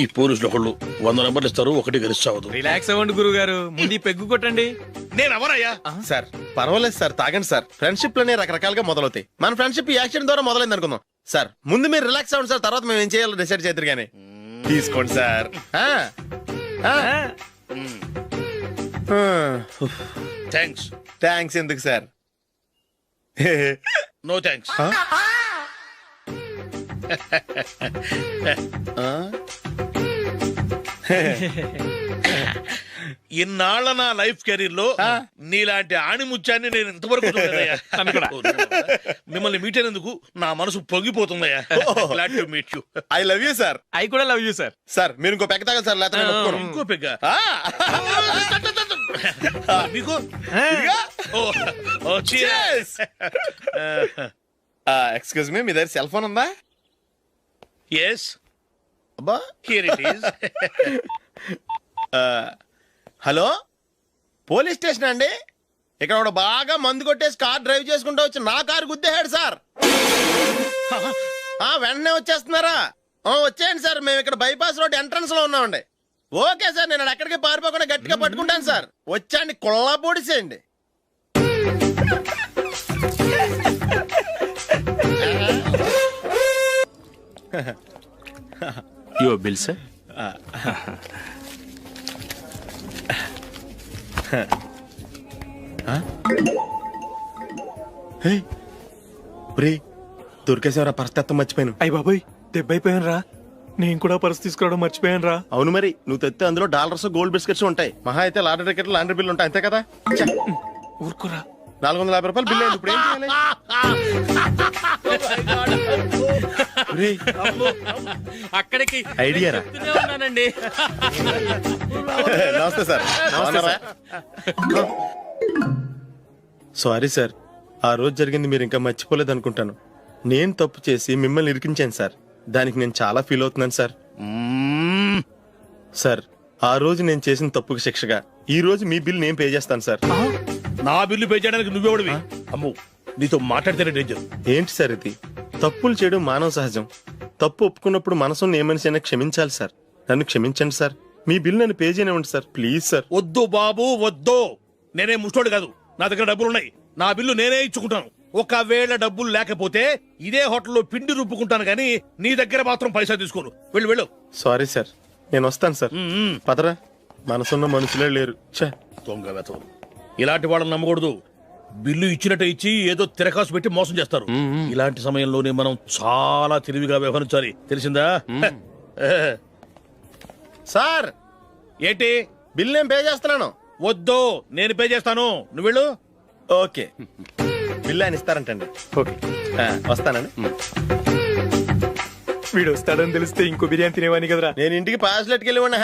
ఈ పోలీసులు ఒకళ్ళు 100 నెంబర్లు ఇస్తారు, ఒకటి గెలుస్తావదు.
రిలాక్స్ అవ్వండి గురువు గారు, ముందు పెగ్గు కొట్టండి.
నేను ఎవరయ్యా?
సార్ పర్వాలేదు సార్, తాగండి సార్. ఫ్రెండ్షిప్ లోనే రకరకాలుగా మొదలవుతాయి. మన ఫ్రెండ్షిప్ యాక్సిడెంట్ ద్వారా మొదలైంది అనుకుందాం. సార్ ముందు మీరు రిలాక్స్ అవ్వండి సార్, తర్వాత మేము ఏం చేయాలో డిసైడ్ చేద్దరు గానీ. తీసుకోండి సార్.
థ్యాంక్స్.
థ్యాంక్స్ ఎందుకు సార్?
No thanks. ఇన్నాళ్ళ నా లైఫ్ కెరీర్ లో నీలాంటి ఆణిముత్యాన్ని నేను ఇంతవరకు చూడలేదయ్యా. మిమ్మల్ని మీట్ అయినందుకు నా మనసు పొంగిపోతుందయ్యా. Glad to meet you.
I love you sir.
I కూడా లవ్ యూ సార్.
సార్ మీరు ఇంకో పెగ్గ తాగండి సార్, లేకపోతే నేను ఒప్పుకోను.
ఇంకో పెగ్గ?
మీకు
ఎక్స్క్యూజ్ మీ, మీ దగ్గర సెల్ ఫోన్ ఉందా?
ఎస్,
అబ్బా,
here it is.
Hello, police station అండి. ఇక్కడ ఒకడు బాగా మందు కొట్టేసి కార్ డ్రైవ్ చేసుకుంటూ వచ్చి నా కారు గుద్దేశాడు సార్. వెంటనే వచ్చేస్తున్నారా? వచ్చేయండి సార్, మేము ఇక్కడ బైపాస్ రోడ్ ఎంట్రన్స్ లో ఉన్నామండి. ఓకే సార్, నేను ఎక్కడికి పారిపోకుండా గట్టిగా పట్టుకుంటాను సార్. వచ్చాండి, కుళ్ళ పొడిసేయండి.
Your bill sir.
దొరికేసేవరా, పరిస్థితి మర్చిపోయాను.
అయ్య బాబాయ్, దెబ్బైపోయాను రా. నేను కూడా పర్స్ తీసుకురావడం మర్చిపోయాను రా.
అవును మరి, నువ్వు తెస్తే అందులో డాలర్స్, గోల్డ్ బిస్కెట్స్ ఉంటాయి. మహా అయితే లాటరీ టికెట్, లాండ్రీ బిల్లు ఉంటాయి, అంతే కదా.
ఊరుకురా.
450 రూపాయలు బిల్లు అయింది. ఇప్పుడు ఏం చేయాలి? ఒరేయ్,
అక్కడికి
ఐడియా రా.
చెప్తూనే ఉన్నానండి.
నమస్తే సార్. బాగున్నారా? సారీ సార్, ఆ రోజు జరిగింది మీరు ఇంకా మర్చిపోలేదు అనుకుంటాను. నేను తప్పు చేసి మిమ్మల్ని ఇరికించాను సార్. దానికి నేను చాలా ఫీల్ అవుతున్నాను సార్. సార్, ఆ రోజు నేను చేసిన తప్పుకి శిక్షగా ఈ రోజు మీ బిల్ నేను పే చేస్తాను సార్.
నా బిల్లు పే చేయడానికి నువ్వెవడివి? అమ్మో, నీతో మాట్లాడితేనే డేంజర్.
ఏంటి సార్ ఇది? తప్పులు చేయడం మానవ సహజం. తప్పు ఒప్పుకున్నప్పుడు మనసుని ఏ మనిషి అయినా క్షమించాలి సార్. నన్ను క్షమించండి సార్. మీ బిల్ నన్ను పే చేయనివ్వండి సార్, ప్లీజ్ సార్.
వద్దు బాబు, వద్దు. నేనే ముష్టోడు కాదు, నా దగ్గర డబ్బులున్నాయి. నా బిల్లు నేనే ఇచ్చుకుంటాను. ఒకవేళ డబ్బులు లేకపోతే ఇదే హోటల్లో పిండి రుబ్బుకుంటాను, కానీ నీ దగ్గర మాత్రం పైసా తీసుకోను. వెళ్ళు వెళ్ళు.
సారీ సార్, నేను వస్తాను సార్. పదరా, మనసున్న మనుషులే లేరు. ఛే,
దొంగ వెతవు. ఇలాంటి వాళ్ళని నమ్మకూడదు. బిల్లు ఇచ్చినట్టు ఇచ్చి ఏదో తిరకాసు పెట్టి మోసం చేస్తారు. ఇలాంటి సమయంలోనే మనం చాలా తెలివిగా వ్యవహరించాలి, తెలిసిందా?
సార్,
ఏంటి?
బిల్ నేను పే చేస్తున్నాను.
వద్దు, నేను పే చేస్తాను, నువ్వు వెళ్ళు.
ఓకే, బిల్ ఆయన ఇస్తారంటండి.
ఓకే,
వస్తానండి.
వీడు వస్తాడని తెలిస్తే ఇంకో బిర్యానీ తినేవాని కదరా.
నేను ఇంటికి పాస్లెట్కి వెళ్ళి ఉన్నా.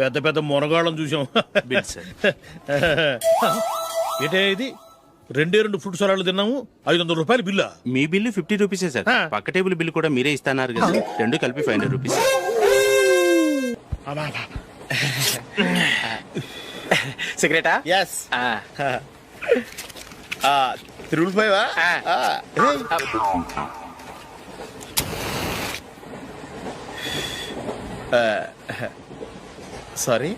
పెద్ద పెద్ద మొనగాళ్ళం చూసాం.
Bill sir.
ఏంటే ఇది? 2 ఫ్రూట్ సలాడ్లు తిన్నాము, 500 రూపాయలు బిల్లా?
మీ బిల్లు 50 రూపీసే సార్. పక్క టేబుల్ బిల్లు కూడా మీరే ఇస్తాన్నారు కదా, రెండు కలిపి 500 రూపీస్. సిగరెటా?
ఎస్. 3 సారీ.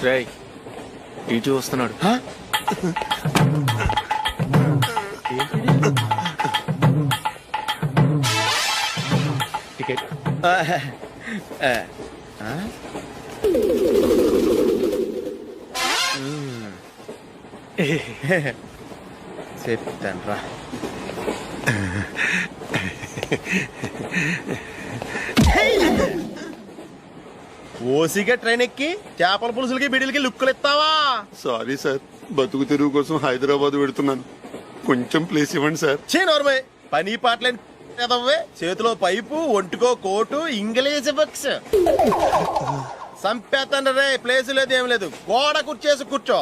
రై, ఇటు వస్తున్నాడు. టికెట్.
చెప్తాను రా. ఓసిగా ట్రైన్ ఎక్కి చేపల పులుసులకి బిడిలకి లుక్కులు ఇస్తావా?
సారీ సార్, బతుకు తెరువు కోసం హైదరాబాద్ పెడుతున్నాను, కొంచెం ప్లేస్ ఇవ్వండి సార్.
నోర్మే, పని పాటలేని కదవ్వే. చేతిలో పైపు, ఒంటికో కోటు, ఇంగ్లీష్ బుక్స్. సంపేతండ్రి రే, ప్లేస్ లేదు ఏం లేదు, గోడ కుర్చేసి కూర్చో.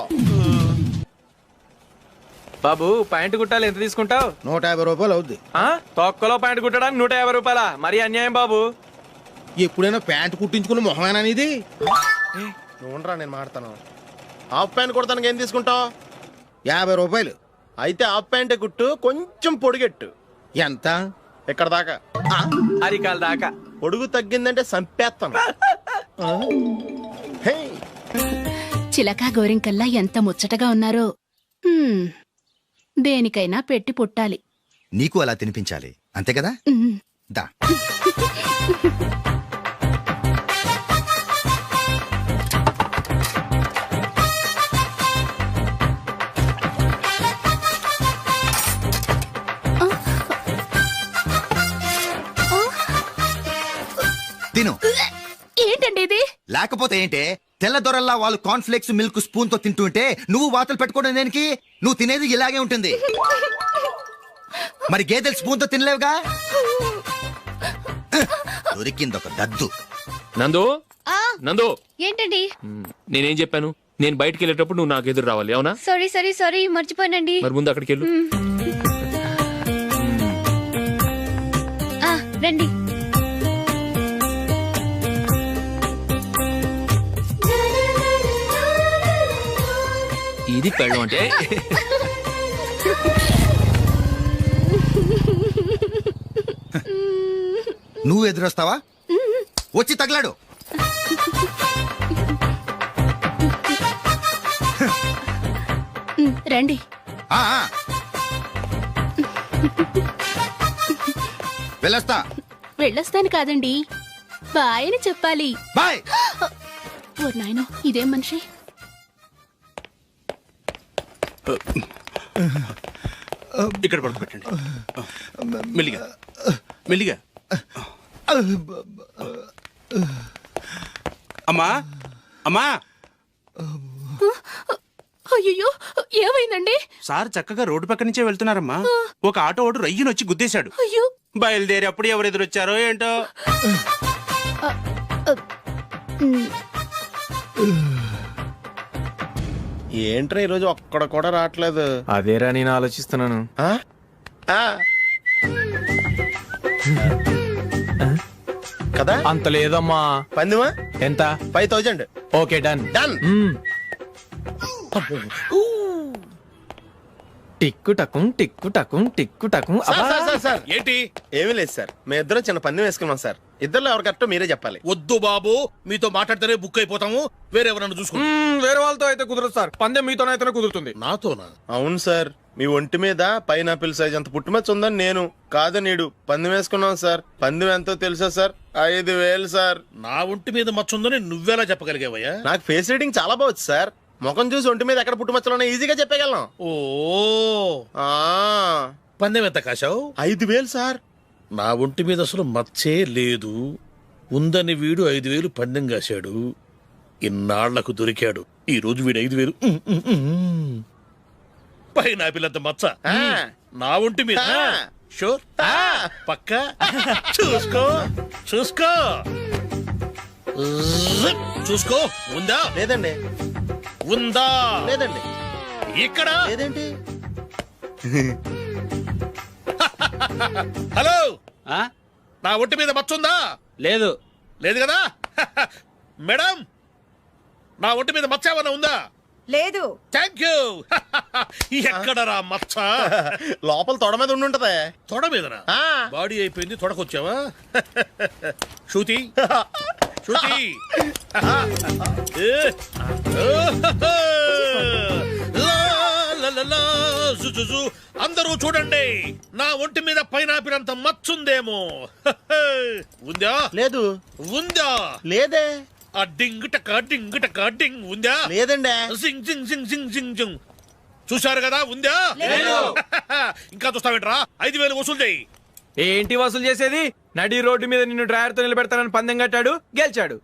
బాబు, ప్యాంటు కుట్టాలి, ఎంత తీసుకుంటావు?
150 రూపాయలు అవుద్ది.
తొక్కలో ప్యాంటు కుట్టడానికి 150 రూపాయల? మరి అన్యాయం బాబు.
ఎప్పుడైనా ప్యాంట్ కుట్టించుకున్న మొహమేనా ఇది?
చూడరా, నేను మాడతాను. హాఫ్ ప్యాంట్ కుడతానికి ఏం తీసుకుంటావు?
50 రూపాయలు.
అయితే హాఫ్ ప్యాంటే కుట్టు, కొంచెం పొడిగెట్టు.
ఎంత?
ఇక్కడ దాకా,
అరికాల దాకా.
పొడుగు తగ్గిందంటే సంపేస్తాను. హే,
చిలకా గోరింకల్లా ఎంత ముచ్చటగా ఉన్నారో. దేనికైనా పెట్టి పుట్టాలి.
నీకు అలా తినిపించాలి, అంతే కదా? దా. తిను.
ఏంటండి ఇది?
లేకపోతే ఏంటే, తెల్లదొరల్లా వాళ్ళు కార్న్ఫ్లేక్స్ మిల్క్ స్పూన్ తో తింటుంటే నువ్వు వాతలు పెట్టుకోవడం దేనికి? నువ్వు తినేది ఇలాగే ఉంటుంది. మరి గేదెలు స్పూన్ తో తినలేవుగా. దొరికింది ఒక దద్దు.
నందు నందు
ఏంటండి?
నేనేం చెప్పాను? నేను బయటికి వెళ్ళేటప్పుడు నువ్వు నాకు ఎదురు రావాలి, అవునా?
సారీ మర్చిపోయానండి.
మరి ముందు అక్కడికి వెళ్ళు.
రండి.
ఇది పెళ్ళం అంటే.
నువ్వు ఎదురొస్తావా? వచ్చి తగలాడు.
రండి.
ఆ, ఆ. వెళ్ళొస్తా.
వెళ్ళొస్తాను కాదండి, బాయ్ అని చెప్పాలి.
బాయ్.
ఓ నాయనో, ఇదేం మనిషి.
ఇక్కడ పడుకోబెట్టండి. మెల్లిగా మెల్లిగా. అమ్మా అమ్మా.
అయ్యో, ఏమైందండి?
సార్ చక్కగా రోడ్డు పక్క నుంచే వెళ్తున్నారమ్మా. ఒక ఆటో ఓడు రయ్యను వచ్చి గుద్దేశాడు.
అయ్యో.
బయలుదేరి అప్పుడు ఎవరు ఎదురొచ్చారో ఏంటో.
ఏంట్రా ఈరోజు ఒక్కడ కూడా రావట్లేదు?
అదేరా నేను ఆలోచిస్తున్నాను.
కదా
అంత లేదమ్మా.
పందిమా
ఎంత?
5000.
Okay, done
done.
టిక్కు టకుం టిక్కు టకుం టిక్కు టకుం.
సార్
ఏంటి?
ఏమీ లేదు సార్, మేము ఇద్దరం చిన్న పందెం వేసుకున్నాం సార్. ఇద్దరు ఎవరు కరెక్టో మీరే చెప్పాలి.
వద్దు బాబు, మీతో మాట్లాడితేనే బుక్ అయిపోతాము. వేరే ఎవరన్నా చూసుకుంటాం.
వేరే వాళ్ళతో అయితే కుదరదు సార్, పందెం మీతోనైతేనే కుదురుతుంది.
నాతోనా?
అవును సార్, మీ ఒంటి మీద పైనాపిల్ సైజ్ అంత పుట్టుమచ్చ ఉందని నేను కాదు నీడు పందెం వేసుకున్నాం సార్. పందెం ఎంతో తెలుసా సార్? 5000 సార్.
నా ఒంటి మీద మచ్చ ఉందని నువ్వెలా చెప్పగలిగావయ్యా?
నాకు ఫేస్ రీడింగ్ చాలా బాగుంది సార్. ముఖం చూసి ఒంటి మీద ఎక్కడ పుట్టుమచ్చలో ఈజీగా చెప్పగలం.
ఓ, పందెం ఎంత కాశావు?
5000 సార్.
నా ఒంటి మీద అసలు మచ్చే లేదు. ఉందని వీడు 5000 పందెం కాశాడు. ఇన్నాళ్లకు దొరికాడు. ఈ రోజు వీడు 5000. పైన పిల్లంత మచ్చ నా ఒంటి మీద. షూర్? పక్క చూసుకో చూసుకో చూసుకో. ఉందా?
లేదండి.
ఉందా?
లేదండి.
ఇక్కడ
లేదేంటి?
హలో, నా ఒంటి మీద మచ్చ ఉందా?
లేదు.
లేదు కదా? మేడం, నా ఒంటి మీద మచ్చ ఏమన్నా ఉందా?
లేదు.
Thank you. ఎక్కడరా మచ్చ?
లోపల తొడ మీద ఉండుంటదే.
తొడ మీదనా? బాడీ అయిపోయింది, తొడకొచ్చావా? శృతి శృతి. అందరూ చూడండి, నా ఒంటి మీద పైనాపిల్ అంత మచ్చుందేమో. ఉందా?
లేదు.
ఉందా?
లేదే.
ఆ డింగ్ టక డింగ్ టక డింగ్ ఉందా?
లేదండి.
సింగ్ సింగ్ సింగ్ సింగ్ సింగ్ సింగ్. చూశారు కదా? ఉందా? ఇంకా చూస్తావేంట్రా? 5000 వసూలు చేయి.
ఏంటి వసూలు చేసేది? నడి రోడ్డు మీద నిన్ను డ్రైవర్తో నిలబెడతానని పందెం కట్టాడు, గెలిచాడు.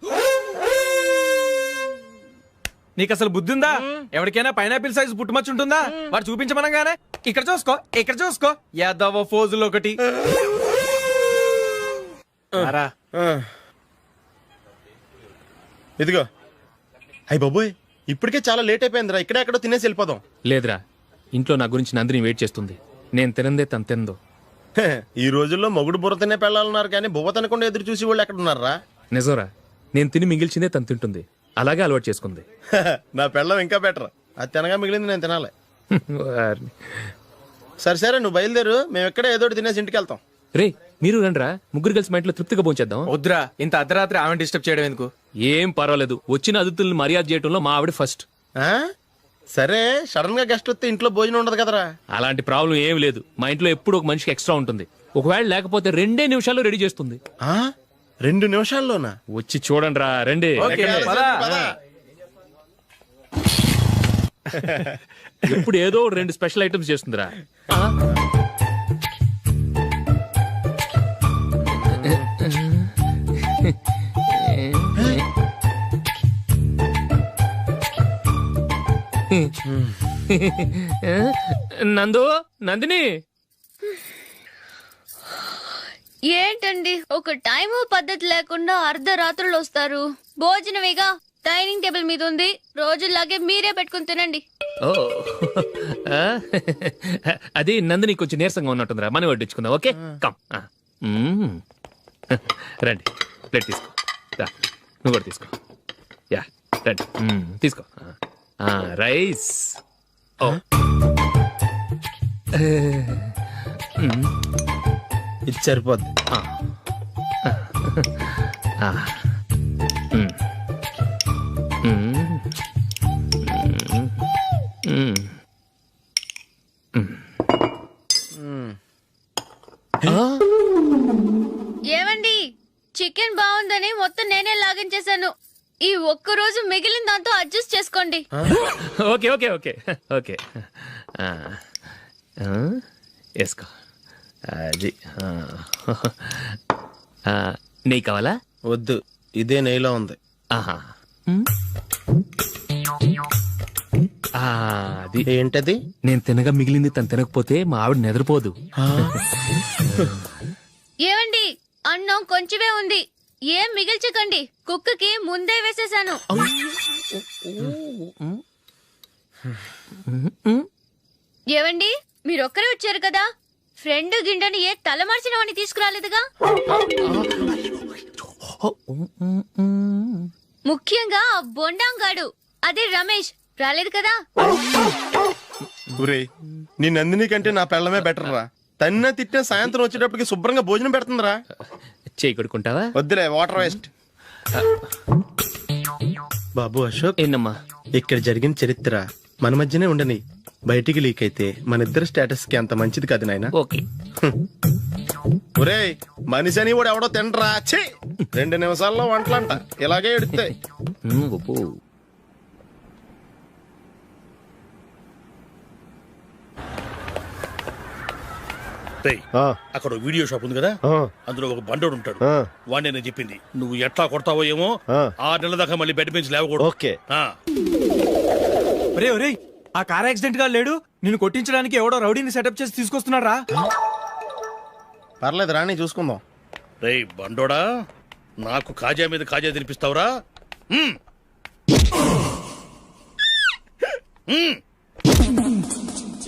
నీకు అసలు బుద్ధి ఉందా? ఎవరికైనా పైనాపిల్ సైజ్ పుట్టుమచ్చు ఉంటుందా? వాడు చూపించమనగానే ఇక్కడ చూసుకో ఇక్కడ చూసుకో యాదవ ఫోజులు ఒకటి.
ఇదిగో. అయ్య బాబోయ్, ఇప్పటికే చాలా లేట్ అయిపోయిందిరా. ఇక్కడే ఎక్కడో తినేసి వెళ్ళిపోదాం.
లేదురా, ఇంట్లో నా గురించి నందిని వెయిట్ చేస్తుంది. నేను తినందే తను తిందో.
ఈ రోజుల్లో మొగుడు బుర్ర తినే పెళ్ళాలన్నారు కానీ బువ్వ తినకుండా ఎదురు చూసి వాళ్ళు ఎక్కడ ఉన్నారా?
నిజంరా, నేను తిని మిగిల్చిందే తను తింటుంది. అలాగే అలవాటు చేసుకుంది.
నా పెళ్ళం ఇంకా బెటర్. అది తినగా మిగిలింది నేను తినాలి. సరే నువ్వు బయలుదేరు, మేము ఎక్కడ ఏదో తినేసి ఇంటికి వెళ్తాం.
రే, మీరు రండిరా, ముగ్గురు కలిసి మా ఇంట్లో తృప్తిగా పోంచేద్దాం.
వద్దురా, ఇంత అర్ధరాత్రి ఆమె డిస్టర్బ్ చేయడం ఎందుకు?
ఏం పర్వాలేదు, వచ్చిన అతిథులను మర్యాద చేయడంలో మా ఆవిడ ఫస్ట్.
సరే, సడన్ గా గెస్ట్ వస్తే ఇంట్లో భోజనం ఉండదు కదరా?
అలాంటి ప్రాబ్లం ఏం లేదు. మా ఇంట్లో ఎప్పుడు ఒక మనిషికి ఎక్స్ట్రా ఉంటుంది. ఒకవేళ లేకపోతే 2 నిమిషాల్లో రెడీ చేస్తుంది.
2 నిమిషాల్లోనా?
వచ్చి చూడండి రా, రండి. ఎప్పుడు ఏదో 2 స్పెషల్ ఐటమ్స్ చేస్తుందిరా. నందు, నందిని,
ఏంటండి ఒక టైము పద్ధతి లేకుండా అర్ధరాత్రులు వస్తారు. భోజనమేగా డైనింగ్ టేబుల్ మీద ఉంది. రోజుల్లాగే మీరే పెట్టుకుని తినండి.
ఓ అది నందిని కొంచెం నీరసంగా ఉన్నట్టుందిరా, మనం వడ్డించుకుందాం. Okay come. రండి, ప్లేట్ తీసుకో. రా, నువ్వు కూడా తీసుకో. యా రండి, తీసుకో. రైస్. ఓ
ఇది సరిపోద్ది.
ఏమండి, చికెన్ బాగుందని మొత్తం నేనే లాగించేశాను. ఈ ఒక్క రోజు మిగిలిన దాంతో అడ్జస్ట్ చేసుకోండి.
ఓకే ఓకే ఓకే ఓకే వేసుకో. అది నెయ్యి కావాలా?
వద్దు, ఇదే నెయ్యిలో ఉంది.
ఆహా, అది
ఏంటది?
నేను తినగా మిగిలింది తను తినకపోతే మా ఆవిడ నిద్రపోదు.
ఏమండి, అన్నం కొంచెమే ఉంది, ఏం మిగిల్చకండి. కుక్కకి ముందే వేసేసాను. ఏవండి, మీరొక్కరే వచ్చారు కదా, ఫ్రెండ్ గిండెని ఏ తలమార్చిన వాడిని తీసుకురాలేదుగా. ముఖ్యంగా ఆ బొండాంగాడు, అదే రమేష్, రాలేదు కదా.
ఊరే, నీ నందిని కంటే నా పెళ్ళమే బెటర్ రా. తన్న తిట్టిన సాయంత్రం వచ్చేటప్పటికి శుభ్రంగా భోజనం పెడుతుందిరా.
చేయి కొడుకుంటావా?
వద్దులే, వాటర్ వేస్ట్. బాబు అశోక్,
ఏంటమ్మా
ఇక్కడ జరిగిన చరిత్ర మన మధ్యనే ఉండని, బయటికి లీక్ అయితే మన ఇద్దరు స్టేటస్ కి అంత మంచిది కాదు నాయన.
ఓకే.
ఒరే, మనిషి అని కూడా ఎవడో తినరా. 2 నిమిషాల్లో వంటలంట ఇలాగే ఎడుతాయి.
అక్కడ వీడియో షాప్ ఉంది కదా, అందులో ఒక బండోడు ఉంటాడు. వాడిని నేను చెప్పింది, నువ్వు ఎట్లా కొడతావో ఏమో. 6 నెలల దాకా మళ్ళీ బెడ్ బెంచ్ లేవకూడదు.
ఓకే.
ఒరే ఒరే, ఆ కార్ యాక్సిడెంట్ గా లేడు, నిన్ను కొట్టించడానికి ఎవడో రౌడీని సెటప్ చేసి తీసుకొస్తున్నారా?
పర్లేదు రాని, చూసుకుందాం.
రేయ్ బండోడా, నాకు కాజా మీద కాజా తినిపిస్తావురా?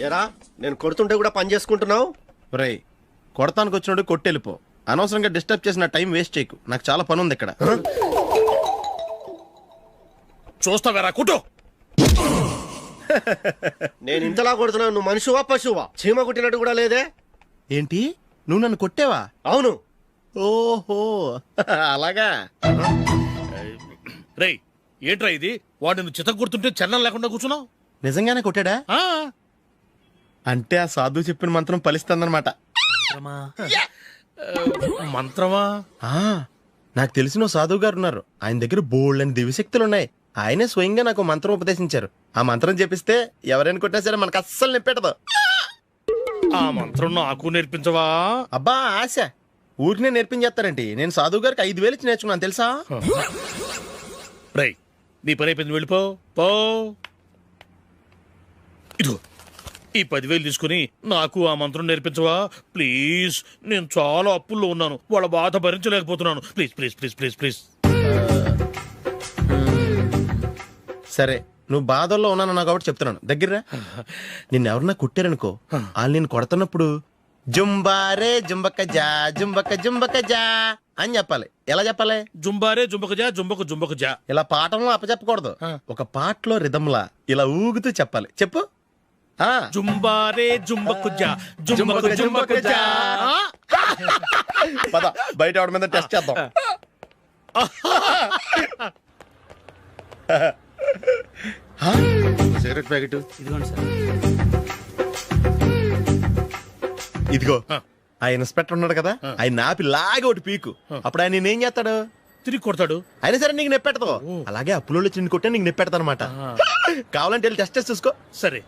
ఎరా, నేను కొడుతుంటే కూడా పని చేసుకుంటున్నావు.
రే, కొడతానికి వచ్చినట్టు కొట్టెళ్ళిపో. అనవసరంగా డిస్టర్బ్ చేసిన టైం వేస్ట్ చేయకు, నాకు చాలా పని ఉంది ఇక్కడ.
చూస్తావేరా కుట్టు.
నేను ఇంతలా కొడుతున్నావు, నువ్వు మనిషివా పశువా? చీమ కుట్టినట్టు కూడా లేదే.
ఏంటి, నువ్వు నన్ను కొట్టేవా?
అవును.
ఓహో అలాగా.
రేయ్ ఏంట్రా ఇది, వాడు నువ్వు చిత్త గుర్తుంటే చలనం లేకుండా కూర్చున్నావు.
నిజంగానే కొట్టాడా? అంటే ఆ సాధువు చెప్పిన మంత్రం ఫలిస్తుందన్నమాట.
మంత్రమా?
నాకు తెలిసిన సాధువు గారు ఉన్నారు, ఆయన దగ్గర బోల్డని దివ్యశక్తులు ఉన్నాయి. ఆయనే స్వయంగా నాకు మంత్రం ఉపదేశించారు. ఆ మంత్రం చెప్పిస్తే ఎవరైనా కొట్టినా సరే మనకు అస్సలు నిప్పెట్టదు.
ఆ మంత్రం నాకు నేర్పించవా?
అబ్బా ఆశ, ఊరినే నేర్పించేస్తారండి. నేను సాధువు గారికి 5,000 ఇచ్చి నేర్చుకున్నాను తెలుసా.
రేయ్, నీ పని అయిపోయింది, వెళ్ళిపో పో. ఇదిగో ఈ 10,000 తీసుకుని నాకు ఆ మంత్రం నేర్పించవా ప్లీజ్. నేను చాలా అప్పుల్లో ఉన్నాను, వాళ్ళ బాధ భరించలేకపోతున్నాను. Please please please please please.
సరే, నువ్వు బాధల్లో ఉన్నాను నాకు కాబట్టి చెప్తున్నాను. దగ్గర నిన్ను ఎవరన్నా కుట్టారనుకో, వాళ్ళు నేను కొడుతున్నప్పుడు జుంబారే జుంబక జా జుంబక జుంబక జా అని చెప్పాలి. ఎలా చెప్పాలి?
జుంబారే జుంబక జా జుంబక జుంబక జా.
ఇలా పాఠంలో అప్పచెప్పకూడదు, ఒక పాటలో రిధంలా ఇలా ఊగుతూ చెప్పాలి. చెప్పు.
జుంబారే జుంబకు జా జుంబకు జుంబకు జా.
పద బయట ఎవరి మీద టెస్ట్ చేద్దాం. సిగరెట్ ప్యాకెట్
ఇదిగోండి సార్.
ఇదిగో. ఆ ఇన్స్పెక్టర్ ఉన్నాడు కదా, ఆయన నాపి లాగే ఒకటి పీకు. అప్పుడు ఆయన నేనేం చేస్తాడు?
తిరిగి కొడతాడు.
అయినా సరే నీకు నెప్పెడతావు. అలాగే అప్పులో చిన్న కొట్టే నీకు నెప్పెడతా అనమాట. కావాలంటే వెళ్ళి టెస్ట్ చేసి చూసుకో.
సరే.